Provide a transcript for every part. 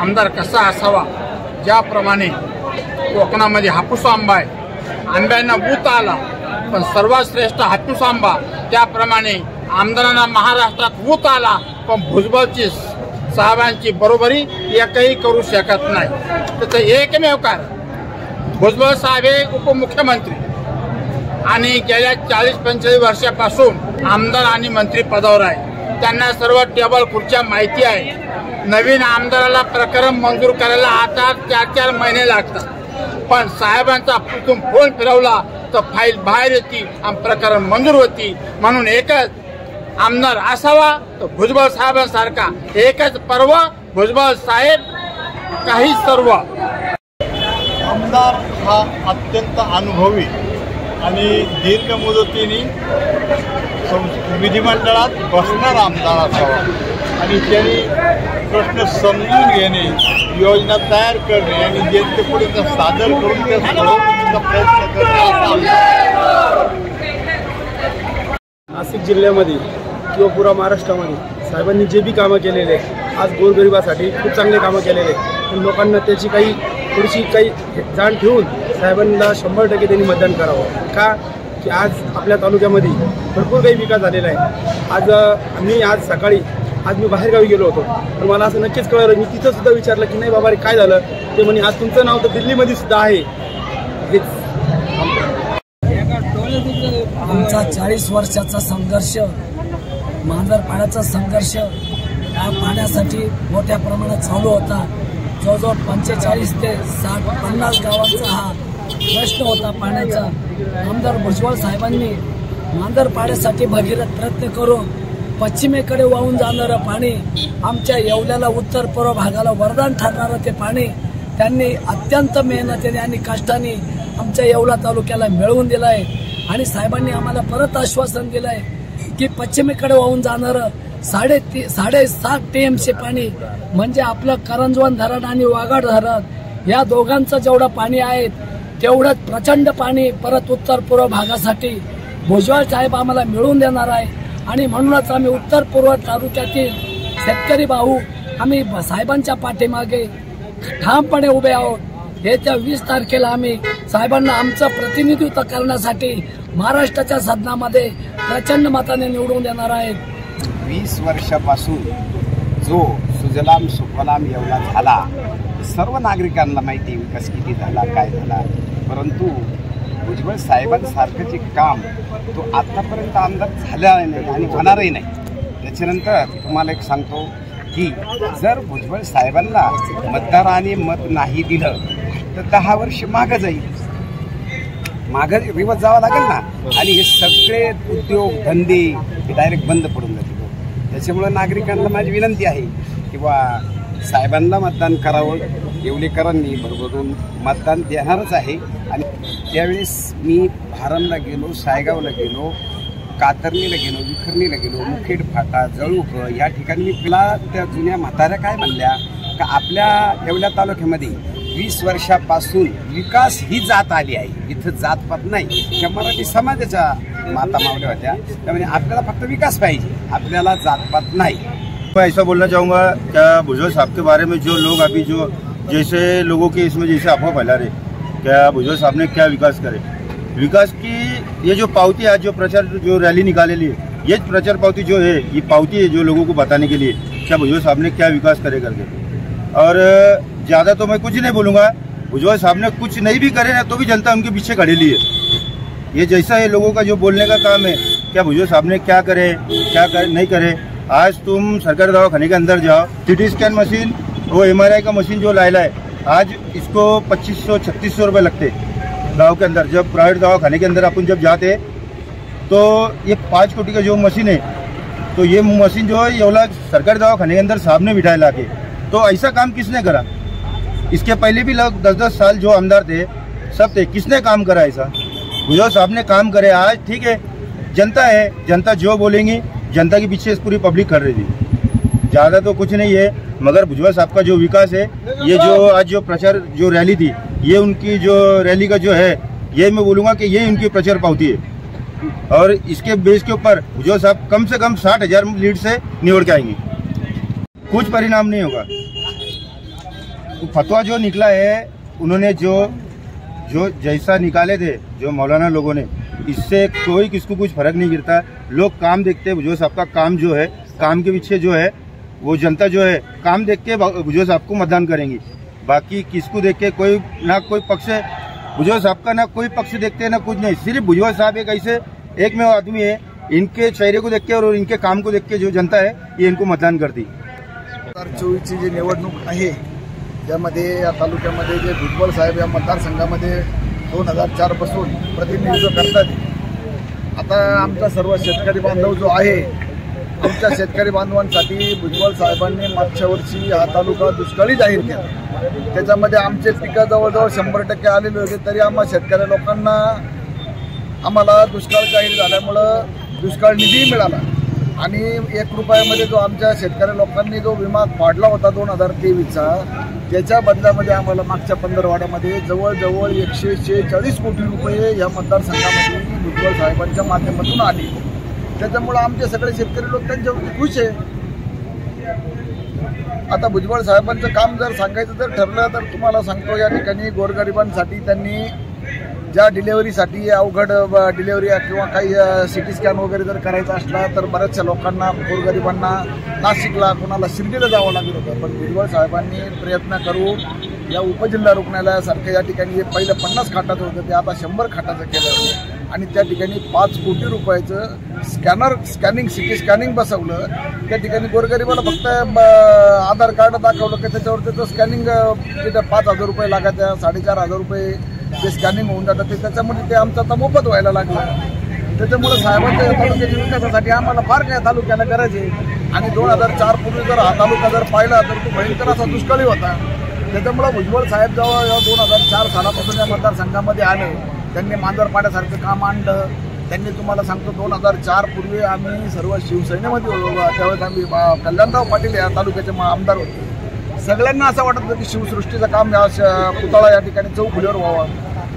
आमदार कसा असावा, ज्याप्रमाणे कोकणामध्ये हापूस आंबा आहे, आंब्यांना बूत आला, पण सर्वात श्रेष्ठ हापूस आंबा, त्याप्रमाणे आमदारांना महाराष्ट्रात बूत आला, पण भुजबळची साहेबांची बरोबरी एकही करू शकत नाही. त्याचं एकमेव कारण, भुजबळ साहेब हे उपमुख्यमंत्री आणि गेल्या 40-45 वर्षापासून आमदार आणि मंत्री पदावर आहे. त्यांना सर्व टेबल खुर्च्या माहिती आहे. नवीन आमदाराला प्रकरण मंजूर करायला आता 4-4 महिने लागतात, पण साहेबांचा फोन फिरवला तर फाईल बाहेर येते आणि प्रकरण मंजूर होती. म्हणून एकच आमदार असावा तर भुजबळ साहेबांसारखा, एकच पर्व भुजबळ साहेब, काही सर्व. आमदार हा अत्यंत अनुभवी आणि दीर्घ मुदतीने विधिमंडळात बसणारा आमदार असावा आणि त्यांनी प्रश्न समजून घेणे, योजना तयार करणे आणि जनतेपुढे सादर करून त्या सोडवण्याचा प्रयत्न करणे. नाशिक जिल्ह्यामध्ये किंवा पुरा महाराष्ट्रामध्ये साहेबांनी जे बी कामं केलेले, आज गोरगरिबासाठी खूप चांगले कामं केलेले, पण लोकांना त्याची थोडीशी जाण ठेवून साहेबांना 100% त्यांनी मतदान करावं. का की आज आपल्या तालुक्यामध्ये भरपूर काही विकास झालेला आहे. आज सकाळी मी बाहेरगावी गेलो होतो, पण मला असं नक्कीच कळलं. मी तिथं सुद्धा विचारलं की नाही बाबा रे काय झालं, ते म्हणे आज तुमचं नाव तर दिल्लीमध्ये सुद्धा आहे. आमचा 40 वर्षाचा संघर्ष, मांजरपाड्याचा संघर्ष या पाण्यासाठी मोठ्या प्रमाणात चालू होता. जवळजवळ 45 ते 50 गावांचा हा प्रश्न होता पाण्याचा. आमदार भुजबळ साहेबांनी मांजरपाड्यासाठी भगीरथ प्रयत्न करून पश्चिमेकडे वाहून जाणारं पाणी, आमच्या येवल्याला उत्तर पूर्व भागाला वरदान ठरणारं ते पाणी त्यांनी अत्यंत मेहनतीने आणि कष्टाने आमच्या येवला तालुक्याला मिळवून दिलं आहे. आणि साहेबांनी आम्हाला परत आश्वासन दिलं आहे की पश्चिमेकडे वाहून जाणारं 7.5 TMC पाणी, म्हणजे आपलं करंजवन धरण आणि वाघाड धरण या दोघांचं जेवढं पाणी आहे तेवढंच प्रचंड पाणी परत उत्तर पूर्व भागासाठी भुजबळ साहेब आम्हाला मिळवून देणार आहे. आणि म्हणूनच आम्ही उत्तर पूर्व तालुक्यातील शेतकरी भाऊ आम्ही साहेबांच्या पाठीमागे ठामपणे उभे आहोत. येत्या 20 तारखेला आम्ही साहेबांना आमचं प्रतिनिधित्व करण्यासाठी महाराष्ट्राच्या सदनामध्ये प्रचंड मताने निवडून देणार आहेत. 20 वर्षापासून जो सुजलाम सुफलाम येवला झाला, सर्व नागरिकांना माहिती विकास किती झाला, काय झाला, परंतु भुजबळ साहेबांसारखं जे काम तो आतापर्यंत आमदार झाला नाही आणि होणारही नाही. त्याच्यानंतर तुम्हाला एक सांगतो की जर भुजबळ साहेबांना मतदारांनी मत नाही दिलं तर 10 वर्ष मागं जाईल, मागं रिवर्स जावं लागेल ना. आणि हे सगळे उद्योग धंदे हे डायरेक्ट बंद पडून जातील. त्याच्यामुळं नागरिकांना माझी विनंती आहे की बा साहेबांना मतदान करावं. येवलेकरांनी भरभरून मतदान देणारच आहे. आणि त्यावेळेस मी भारमला गेलो, सायगावला गेलो, कातरणीला गेलो, विखरणीला गेलो, मुखेड फाटा, जळूक या ठिकाणी मी त्या जुन्या म्हाताऱ्या काय म्हणल्या का आपल्या येवला तालुक्यामध्ये 20 वर्षापासून विकास ही जात आली आहे, इथं जातपात नाही. त्या मराठी समाजाच्या माता मावल्या होत्या, त्यामुळे आपल्याला फक्त विकास पाहिजे, आपल्याला जातपात नहीं. मैं ऐसा बोलना चाहूँगा क्या भुजबल साहब के बारे में जो लोग अभी जो जैसे लोगों के इसमें जैसे अफवाह फैला रहे, क्या भुजबल साहब ने क्या विकास करे, विकास की ये जो पावती आज जो प्रचार जो रैली निकालेली है, ये प्रचार पावती जो है ये पावती है जो लोगों को बताने के लिए क्या भुजबल साहब ने क्या विकास करे करके. और ज़्यादा तो मैं कुछ नहीं बोलूँगा, भुजबल साहब ने कुछ नहीं भी करे ना तो भी जनता उनके पीछे खड़ी ली है. ये जैसा है लोगों का जो बोलने का काम है, क्या भुजबल साहब ने क्या करे क्या नहीं करे. आज तुम सरकारी दवाखाने के अंदर जाओ, CT स्कैन मशीन वो MRI का मशीन जो लाया है, आज इसको 2500-3600 रुपये लगते गाँव के अंदर. जब प्राइवेट दवाखाने के अंदर अपन जब जाते तो ये 5 कोटी का जो मशीन है, तो ये मशीन जो है येवला सरकारी दवाखाने के अंदर साहब ने बिठाए ला के. तो ऐसा काम किसने करा? इसके पहले भी लोग 10-10 साल जो आमदार थे सब थे, किसने काम करा ऐसा? भुजबल साहब ने काम करे. आज ठीक है, जनता है, जनता जो बोलेंगी, जनता के पीछे पूरी पब्लिक कर रही थी. ज़्यादा तो कुछ नहीं है, मगर भुजबल साहब का जो विकास है, ये जो आज जो प्रचार जो रैली थी, ये उनकी जो रैली का जो है, ये मैं बोलूँगा कि ये उनकी प्रचार पावती है. और इसके बेस के ऊपर भुजबल साहब कम से कम 60,000 लीड से निवड़ के आएंगे. कुछ परिणाम नहीं होगा. फतवा जो निकला है, उन्होंने जो जैसा निकाले थे जो मौलाना लोगों ने, इससे कोई किसको कुछ फर्क नहीं गिरता। लोग काम देखते हैं, भुजबल साहब का काम जो है, काम के पीछे जो है वो जनता जो है काम देख के भुजबल साहब को मतदान करेंगी। बाकी किसको देख के कोई ना कोई पक्ष, भुजबल साहब का ना कोई पक्ष देखते हैं ना कुछ नहीं। सिर्फ भुजबल साहब एक ऐसे एक में आदमी है, इनके चेहरे को देख के और इनके काम को देख के जो जनता है ये इनको मतदान करती। 2024ची जी निवडणूक आहे त्यामध्ये या तालुक्यामध्ये जे भुजबळ साहेब या मतदारसंघामध्ये 2004 पासून प्रतिनिधित्व करतात। आता आमचा सर्व शेतकरी बांधव जो आहे, आमच्या शेतकरी बांधवांसाठी भुजबळ साहेबांनी मागच्या वर्षी हा तालुका दुष्काळी जाहीर केला। त्याच्यामध्ये आमचे पिकं जवळजवळ 100% आलेले होते, तरी आम्हा शेतकरी लोकांना आम्हाला दुष्काळ जाहीर झाल्यामुळं दुष्काळ निधी मिळाला आणि 1 रुपयामध्ये जो आमच्या शेतकरी लोकांनी जो विमा काढला होता 2023चा, त्याच्या बदल्यामध्ये आम्हाला मागच्या 15 वाड्यामध्ये जवळजवळ 146 कोटी रुपये या मतदारसंघामध्ये भुजबळ साहेबांच्या माध्यमातून आले। त्याच्यामुळे आमचे सगळे शेतकरी लोक त्यांच्यावरती खुश आहे। आता भुजबळ साहेबांचं काम जर सांगायचं जर ठरलं तर तुम्हाला सांगतो, या ठिकाणी गोरगरिबांसाठी त्यांनी ज्या डिलेव्हरीसाठी अवघड डिलेव्हरी किंवा काही सिटी स्कॅन वगैरे जर करायचा असला तर बऱ्याचशा लोकांना गोरगरिबांना नाशिकला कोणाला शिर्डीला जावं लागत होतं, पण भुजबळ साहेबांनी प्रयत्न करून या उपजिल्हा रुग्णालयासारख्या या ठिकाणी पहिलं 50 खाटाचं होतं ते आता 100 खाटाचं केलं आणि त्या ठिकाणी 5 कोटी रुपयाचं स्कॅनिंग सिटी स्कॅनिंग बसवलं। त्या ठिकाणी गोरगरिबाला फक्त आधार कार्ड दाखवलं की त्याच्यावर त्याचं स्कॅनिंग तिथं 5,000 रुपये लागायचं, 4,500 रुपये जे स्कॅनिंग होऊन जातं ते त्याच्यामध्ये ते आमचं आता मोफत व्हायला लागलं। त्याच्यामुळे साहेबांच्या तालुक्याच्या विकासासाठी आम्हाला फार काय तालुक्याला गरज आहे आणि 2004 पूर्वी जर हा तालुका जर पाहिला तर तो भयंकर असा दुष्काळी होता। त्याच्यामुळे भुजबळ साहेब जेव्हा 2004 सालापासून या मतदारसंघामध्ये आले, त्यांनी मांजरपाड्यासारखं काम आणलं। त्यांनी तुम्हाला सांगतो 2004 पूर्वी आम्ही सर्व शिवसेनेमध्ये होतो, त्यावेळेस आम्ही कल्याणराव पाटील या तालुक्याचे आमदार होते। सगळ्यांना असं वाटत होतं की शिवसृष्टीचं काम या पुतळा या ठिकाणी चौफुलीवर व्हावं,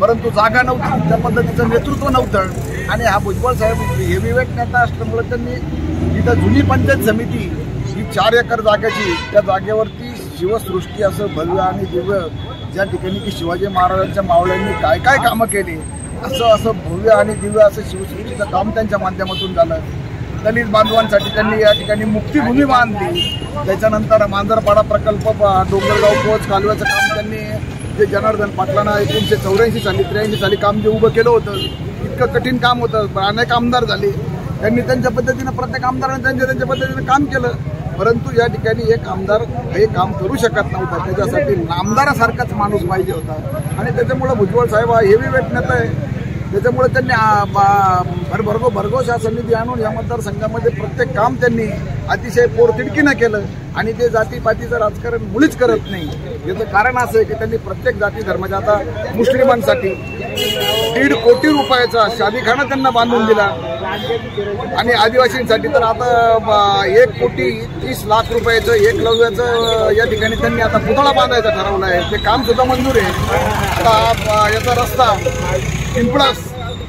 परंतु जागा नव्हती, त्या पद्धतीचं नेतृत्व नव्हतं आणि हा भुजबळ साहेब हेवीवेट नेता असल्यामुळे त्यांनी इथं जुनी पंचायत समिती ही 4 एकर जागेची, त्या जागेवरती शिवसृष्टी असं भव्य आणि दिव्य, ज्या ठिकाणी की शिवाजी महाराजांच्या मावळ्यांनी काय काय कामं केली, असं भव्य आणि दिव्य असं शिवसृष्टीचं काम त्यांच्या माध्यमातून झालं। दलित बांधवांसाठी त्यांनी या ठिकाणी मुक्तीभूमी बांधली। त्याच्यानंतर मांजरपाडा प्रकल्प, डोंगरगाव पोच कालव्याचं काम त्यांनी जे जनार्दन पाटलांना 1984 साली 83 साली काम जे उभं केलं होतं, इतकं कठीण काम होतं, अनेक आमदार झाले, त्यांनी त्यांच्या पद्धतीनं प्रत्येक आमदाराने त्यांच्या पद्धतीनं काम केलं, परंतु या ठिकाणी एक आमदार हे काम करू शकत नव्हता, त्याच्यासाठी आमदारासारखाच माणूस पाहिजे होता आणि त्याच्यामुळे भुजबळ साहेब हा हेवीवेट नेता आहे। त्याच्यामुळे त्यांनी भरघोस हा समिती आणून या मतदारसंघामध्ये प्रत्येक काम त्यांनी अतिशय पोरतिडकीनं केलं आणि ते जातीपातीचं राजकारण मुळीच करत नाही। याचं कारण असं आहे की त्यांनी प्रत्येक जाती धर्माच्या, आता मुस्लिमांसाठी 1.5 कोटी रुपयाचा शादीखाना त्यांना बांधून दिला आणि आदिवासींसाठी तर आता 1,30,00,000 रुपयाचं एकलव्याचं या ठिकाणी त्यांनी आता पुतळा बांधायचा ठरवलं आहे। ते काम सुद्धा मंजूर आहे। आता याचा रस्ता पिंपळस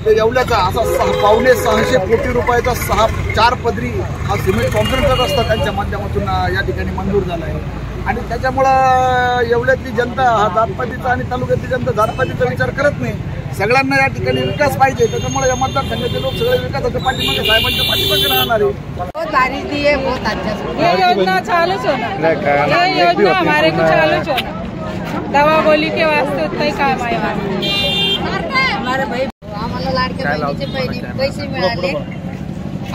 ते येवल्याचा असा 6,600 कोटी रुपयाचा 4 पदरी हा सिमेंट कॉन्क्रीटचा रस्ता त्यांच्या माध्यमातून या ठिकाणी मंजूर झाला आहे आणि त्याच्यामुळं येवल्यातली जनता हा जातपातीचा आणि तालुक्यातली जनता जातपातीचा विचार करत नाही। सगळ्यांना या ठिकाणी विकास पाहिजे, त्याच्यामुळे या मतदारसंघाचे लोक सगळे विकासाच्या पाठीमागे साहेबांच्या पाठीमागे राहणार आहे। बहुत बारिश दी है, बहुत अच्छा ये योजना चालूच होना, ये योजना हमारे को चालूच होना, दवा गोली के वास्ते उतना ही काम आहे हमारे भाई। आम्हाला लाडक्या बहिणीचे पैसे मिळाले,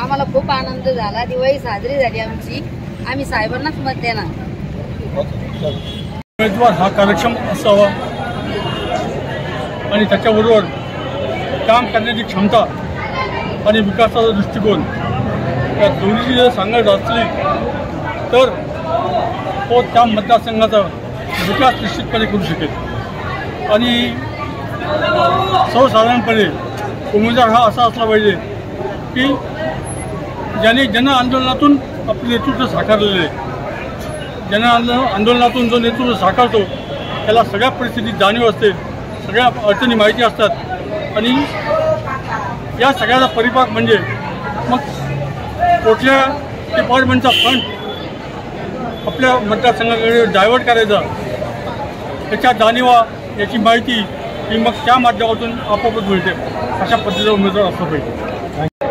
आम्हाला खूप आनंद झाला, दिवाळी साजरी झाली आमची, आम्ही साहेबांनाच मत देणार। उमेदवार हा कार्यक्षम असावा आणि त्याच्याबरोबर काम करण्याची क्षमता आणि विकासाचा दृष्टिकोन या दोन्हीची जर सांगायचं असली तर तो त्या मतदारसंघाचा विकास निश्चितपणे करू शकेल आणि सर्वसाधारणपणे उमेदवार हा असा असला पाहिजे की ज्याने जन आंदोलनातून आपले नेतृत्व साकारलेले आहे। जन आंदोलनातून जो नेतृत्व साकारतो त्याला सगळ्या परिस्थितीत जाणीव असते, सगळ्या अडचणी माहिती असतात आणि या सगळ्याचा परिपाक म्हणजे मग कुठल्या डिपार्टमेंटचा फंड आपल्या मतदारसंघाकडे डायव्हर्ट करायचा याच्या जाणीवा याची माहिती ही मग त्या माध्यमातून आपोआपच मिळते. अशा पद्धतीचा उमेदवार असला पाहिजे.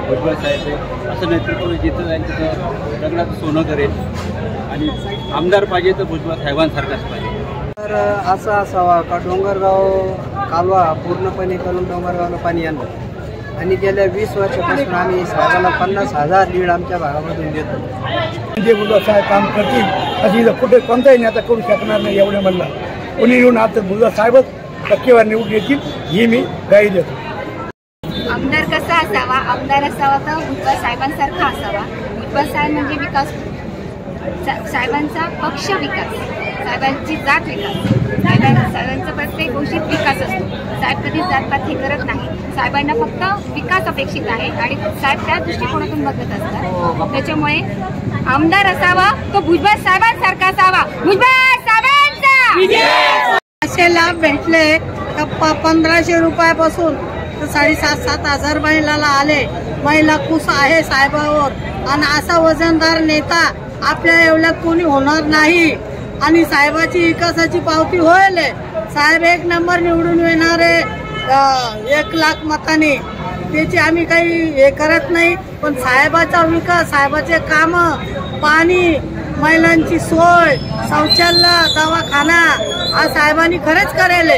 भुजबळ साहेब असं नेतृत्व जिथं जाईल तिथं दगडाचं सोनं करेल आणि आमदार पाहिजे तर भुजबळ साहेबांसारखाच पाहिजे. तर असं असावा का डोंगरगाव कालवा पूर्णपणे करून डोंगरगावला पाणी आणलं आणि गेल्या 20 वर्षापासून आम्ही साहेबाला 50,000 लीड आमच्या भागामधून देतो. जे भुजबळ साहेब काम करतील अशी कुठे कोणताही नेता करू शकणार नाही. एवढे म्हणलं कोणी येऊन आता भुजबळ साहेबच टक्केवार निवडून येतील ही मी गाई देतो. आमदार कसा असावा? आमदार असावा तर भुजबळ साहेबांसारखा असावा. भुजबळ साहेब म्हणजे विकास, साहेबांचा पक्ष विकास, साहेबांची जात विकास, साहेबांचा प्रत्येक गोष्टीत विकास असतो. साहेब कधीच जातपात हे करत नाही. साहेबांना फक्त विकास अपेक्षित आहे आणि साहेब त्या दृष्टिकोनातून बघत असतात. त्याच्यामुळे आमदार असावा तो भुजबळ साहेबांसारखा असावा. भुजबळ साहेबांचा असे लाभ भेटले तर 1500 रुपयापासून तर 7,500 महिलाला आले. महिला खुश आहे साहेबावर आणि असा वजनदार नेता आपल्या एवढ्यात कोणी होणार नाही आणि साहेबाची विकासाची पावती होईल. साहेब 1 नंबर निवडून येणारे 1 लाख मताने. त्याची आम्ही काही हे करत नाही, पण साहेबाचा विकास, साहेबाचे काम, पाणी, महिलांची सोय, शौचालय, दवाखाना हा साहेबांनी खरंच करेल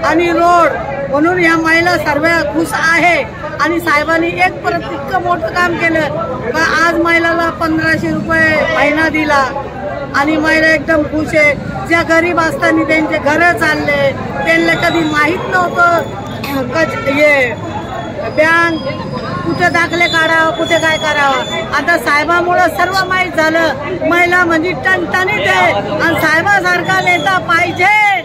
आणि रोड, म्हणून ह्या महिला सर्व खुश आहे. आणि साहेबांनी एक परत इतकं मोठं काम केलं का आज महिलाला 1500 रुपये महिना दिला आणि महिला एकदम खुश आहे. ज्या गरीब असताना त्यांचे घरं चालले, त्यांना कधी माहीत नव्हतं हे बँक कुठे दाखले काढावं, कुठे काय करावं. आता साहेबामुळे सर्व माहीत झालं. महिला म्हणजे टणटणीत आहे आणि साहेबासारखा नेता पाहिजे.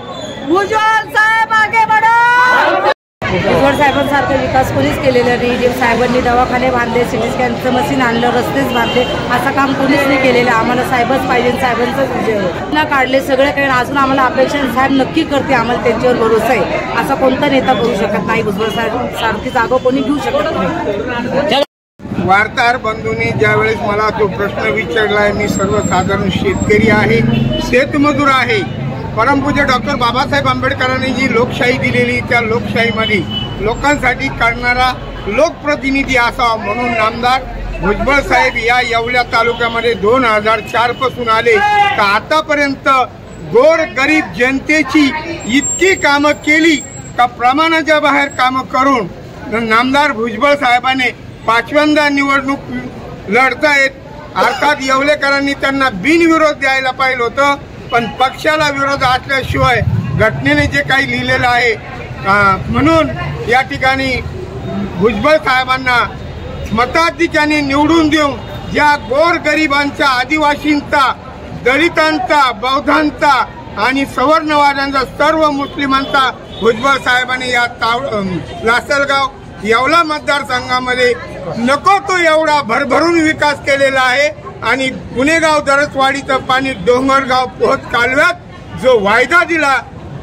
भुजबळ साहेब आगे बढो. भुजबळ साहेबांसारखा विकास कोणीच केलेला नाही. जे साहेबांनी दवाखाने बांधले, सिटी स्कॅनचं मशीन आणलं, रस्तेच बांधले, असं काम कोणीच नाही केलेलं. आम्हाला साहेबच पाहिजे, साहेबांचाच विजय ना काढले सगळे काही. अजून आम्हाला अपेक्षा साहेब नक्की करते, आम्हाला त्यांच्यावर भरोसा आहे. असा कोणता नेता करू शकत नाही. भुजबळ साहेब सारखी जागा कोणी घेऊ शकत नाही. वार्ताहर बंधूंनी ज्यावेळेस मला तो प्रश्न विचारलाय, मी सर्वसाधारण शेतकरी आहे, शेतमजूर आहे. परमपूज्य डॉक्टर बाबासाहेब आंबेडकरांनी जी लोकशाही दिलेली, त्या लोकशाहीमध्ये लोकांसाठी करणारा लोकप्रतिनिधी असावा म्हणून नामदार भुजबळ साहेब या येवला तालुक्यामध्ये 2004 पासून आले तर आतापर्यंत गोर गरीब जनतेची इतकी कामं केली का प्रमाणाच्या बाहेर कामं करून नामदार भुजबळ साहेबांनी 5व्यांदा निवडणूक लढतायत. अर्थात येवलेकरांनी त्यांना बिनविरोध द्यायला पाहिलं होतं, पण पक्षाला विरोध असल्याशिवाय घटनेने जे काही लिहिलेलं आहे म्हणून या ठिकाणी भुजबळ साहेबांना मताधिक्याने निवडून देऊन ज्या गोरगरिबांचा, आदिवासींचा, दलितांचा, बौद्धांचा आणि सवर्णवाद्यांचा, सर्व मुस्लिमांचा भुजबळ साहेबांनी या लासलगाव येवला मतदारसंघामध्ये नको तो एवढा भरभरून विकास केलेला आहे. आणि पुणेगाव दरसवाडीचं पाणी डोंगरगाव पोहत कालव्यात जो वायदा दिला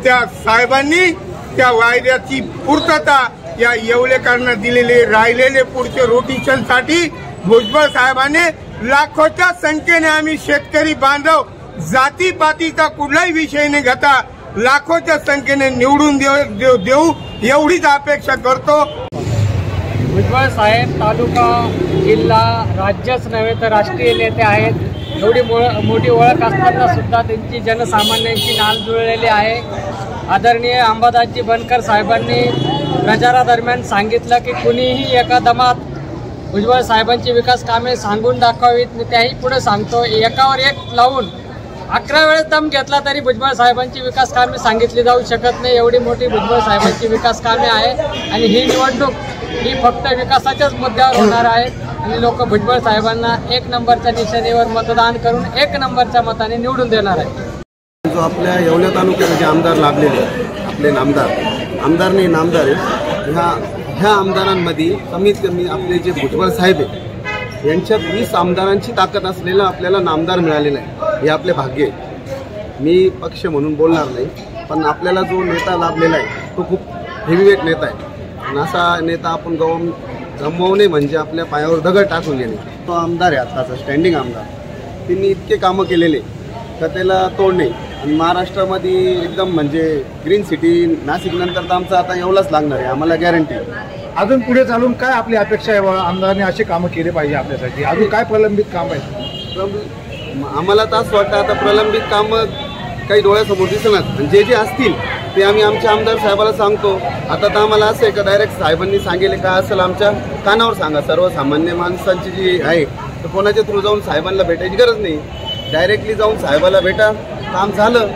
त्या साहेबांनी त्या वायद्याची पूर्तता या येवलेकरांना दिलेले राहिलेले पुढचे रोटेशनसाठी भुजबळ साहेबांनी लाखोच्या संख्येने आम्ही शेतकरी बांधव जातीपातीचा कुठलाही विषय न घेता लाखोच्या संख्येने निवडून देऊ एवढीच अपेक्षा करतो. भुजबळ साहेब तालुका, जिल्हा, राज्यच नव्हे तर राष्ट्रीय नेते आहेत. एवढी मोठी ओळख असताना सुद्धा त्यांची जनसामान्यांची नाल जुळलेली आहे. आदरणीय अंबादासजी बनकर साहेबांनी प्रचारादरम्यान सांगितलं की कुणीही एका दमात भुजबळ साहेबांची विकास कामे सांगून दाखवावीत. मी त्याही पुढे सांगतो, एकावर एक लावून 11 वेळेस दम घेतला तरी भुजबळ साहेबांची विकास कामे सांगितली जाऊ शकत नाही. एवढी मोठी भुजबळ साहेबांची विकास कामे आहे आणि ही निवडणूक ही फक्त विकासाच्याच मुद्द्यावर होणार आहे आणि लोक भुजबळ साहेबांना 1 नंबरच्या निशाणीवर मतदान करून 1 नंबरच्या मताने निवडून देणार आहे. जो आपल्या येवला तालुक्यात जे आमदार लाभलेले आपले आमदार नाही नामदार आहे, ह्या आमदारांमध्ये कमीत कमी आपले जे भुजबळ साहेब आहे यांच्यात 20 आमदारांची ताकद असलेलं आपल्याला नामदार मिळालेलं आहे. हे आपले भाग्य आहे. मी पक्ष म्हणून बोलणार नाही, पण आपल्याला जो नेता लाभलेला आहे तो खूप हेवीवेट नेता आहे आणि असा नेता आपण गमवणे म्हणजे आपल्या पायावर दगड टाकून घेणे. तो आमदार आहे आत्ताचा स्टँडिंग आमदार, त्यांनी इतके कामं केलेले का त्याला तोड नाही. आणि महाराष्ट्रामध्ये एकदम म्हणजे ग्रीन सिटी नाशिक नंतर तर आमचं आता येवलाच लागणार आहे आम्हाला गॅरंटी. अजून पुढे चालून काय आपली अपेक्षा आहे? आमदारांनी असे कामं केले पाहिजे आपल्यासाठी. अजून काय प्रलंबित काम आहे? आम्हाला तर असं वाटतं आता प्रलंबित कामं काही डोळ्यासमोर दिसणार, जे जे असतील ते आम्ही आमच्या आमदार साहेबाला सांगतो. आता तर आम्हाला असं आहे का डायरेक्ट साहेबांनी सांगेल का असेल आमच्या कानावर सांगा. सर्वसामान्य माणसांची जी आहे तर कोणाच्या थ्रू जाऊन साहेबांना भेटायची गरज नाही. डायरेक्टली जाऊन साहेबाला भेटा, काम झालं